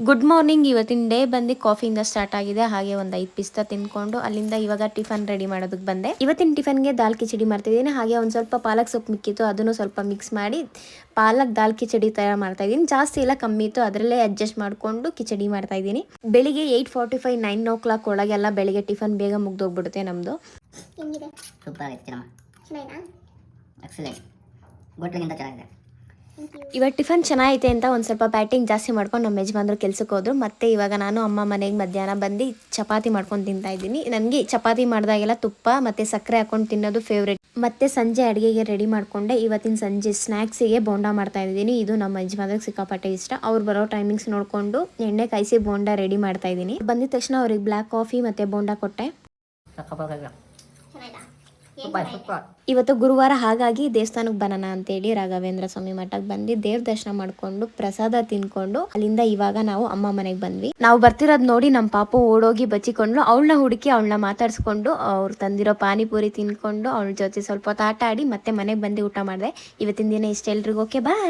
Good morning. ಇವತ್ತಿನ day ಬಂದು ಕಾಫಿಯಿಂದ start ಆಗಿದೆ. ಹಾಗೆ ಒಂದು 5 ಪಿಸ್ತಾ ತಿನ್ಕೊಂಡು ಅಲ್ಲಿಂದ ಇವಾಗ ಟಿಫನ್ ರೆಡಿ ಮಾಡೋದಕ್ಕೆ ಬಂದೆ. ಇವತ್ತಿನ ಟಿಫನ್ಗೆ ದಾಲ್ ಕಿಚಡಿ ಮಾಡ್ತಿದ್ದೀನಿ. ಹಾಗೆ ಒಂದು ಸ್ವಲ್ಪ ಪಾಲಕ್ ಸೊಪ್ಪು ಮಿಕ್ಕಿತ್ತು, ಅದನ್ನು ಸ್ವಲ್ಪ ಮಿಕ್ಸ್ ಮಾಡಿ ಪಾಲಕ್ ದಾಲ್ ಕಿಚಡಿ ತಯಾರು ಮಾಡ್ತಾ ಇದ್ದೀನಿ. ಜಾಸ್ತಿ ಇಲ್ಲ, ಕಮ್ಮಿ ಇತ್ತು, ಅದರಲ್ಲೇ ಅಡ್ಜಸ್ಟ್ ಮಾಡಿಕೊಂಡು ಕಿಚಡಿ ಮಾಡ್ತಾ ಇದ್ದೀನಿ. ಬೆಳಿಗ್ಗೆ 8:45 9 o'clock ಒಳಗೆಲ್ಲ ಬೆಳಿಗ್ಗೆ ಟಿಫನ್ ಬೇಗ ಮುಗ್ದೋಗ್ಬಿಡುತ್ತೆ ನಮ್ಮದು. ಸೂಪರ್ ಆಗಿತ್ತು ಎಕ್ಸಲೆಂಟ್, ಗೋಟ್ಲಿಗಿಂತ ಚೆನ್ನಾಗಿದೆ. ಇವಾಗ ಟಿಫನ್ ಚೆನ್ನಾಗೈತೆ ಅಂತ ಒಂದು ಸ್ವಲ್ಪ ಬ್ಯಾಟಿಂಗ್ ಜಾಸ್ತಿ ಮಾಡ್ಕೊಂಡು ನಮ್ಮ ಯಜಮಾನ್ರು ಕೆಲ್ಸಕ್ಕೆ ಹೋದ್ರು. ಮತ್ತೆ ಇವಾಗ ನಾನು ಅಮ್ಮ ಮನೆಗೆ ಮಧ್ಯಾಹ್ನ ಬಂದು ಚಪಾತಿ ಮಾಡ್ಕೊಂಡು ತಿಂತಾ ಇದ್ದೀನಿ. ನನಗೆ ಚಪಾತಿ ಮಾಡಿದಾಗೆಲ್ಲ ತುಪ್ಪ ಮತ್ತು ಸಕ್ಕರೆ ಹಾಕೊಂಡು ತಿನ್ನೋದು ಫೇವ್ರೇಟ್. ಮತ್ತೆ ಸಂಜೆ ಅಡುಗೆಗೆ ರೆಡಿ ಮಾಡಿಕೊಂಡೆ. ಇವತ್ತಿನ ಸಂಜೆ ಸ್ನ್ಯಾಕ್ಸಿಗೆ ಬೋಂಡಾ ಮಾಡ್ತಾ ಇದ್ದೀನಿ. ಇದು ನಮ್ಮ ಯಜಮಾನ್ರಿಗೆ ಸಿಕ್ಕಾಪಟ್ಟೆ ಇಷ್ಟ. ಅವ್ರು ಬರೋ ಟೈಮಿಂಗ್ಸ್ ನೋಡಿಕೊಂಡು ಎಣ್ಣೆ ಕಾಯಿಸಿ ಬೋಂಡಾ ರೆಡಿ ಮಾಡ್ತಾ ಇದ್ದೀನಿ. ಬಂದಿದ ತಕ್ಷಣ ಅವ್ರಿಗೆ ಬ್ಲ್ಯಾಕ್ ಕಾಫಿ ಮತ್ತು ಬೋಂಡಾ ಕೊಟ್ಟೆ. ಇವತ್ತು ಗುರುವಾರ, ಹಾಗಾಗಿ ದೇವಸ್ಥಾನಕ್ಕೆ ಬರೋಣ ಅಂತೇಳಿ ರಾಘವೇಂದ್ರ ಸ್ವಾಮಿ ಮಠಕ್ಕೆ ಬಂದು ದೇವ್ರ ದರ್ಶನ ಮಾಡ್ಕೊಂಡು ಪ್ರಸಾದ ತಿನ್ಕೊಂಡು ಅಲ್ಲಿಂದ ಇವಾಗ ನಾವು ಅಮ್ಮ ಮನೆಗೆ ಬಂದ್ವಿ. ನಾವು ಬರ್ತಿರೋದು ನೋಡಿ ನಮ್ಮ ಪಾಪು ಓಡೋಗಿ ಬಚ್ಚಿಕೊಂಡ್ಲು. ಅವಳನ್ನ ಹುಡುಕಿ ಅವಳನ್ನ ಮಾತಾಡ್ಸ್ಕೊಂಡು ಅವ್ರು ತಂದಿರೋ ಪಾನಿಪುರಿ ತಿನ್ಕೊಂಡು ಅವಳ ಜೊತೆ ಸ್ವಲ್ಪ ಹೊತ್ತು ಆಟ ಆಡಿ ಮತ್ತೆ ಮನೆಗೆ ಬಂದು ಊಟ ಮಾಡಿದೆ. ಇವತ್ತಿನ ದಿನ ಇಷ್ಟ. ಎಲ್ರಿಗೂ ಓಕೆ, ಬಾಯ್.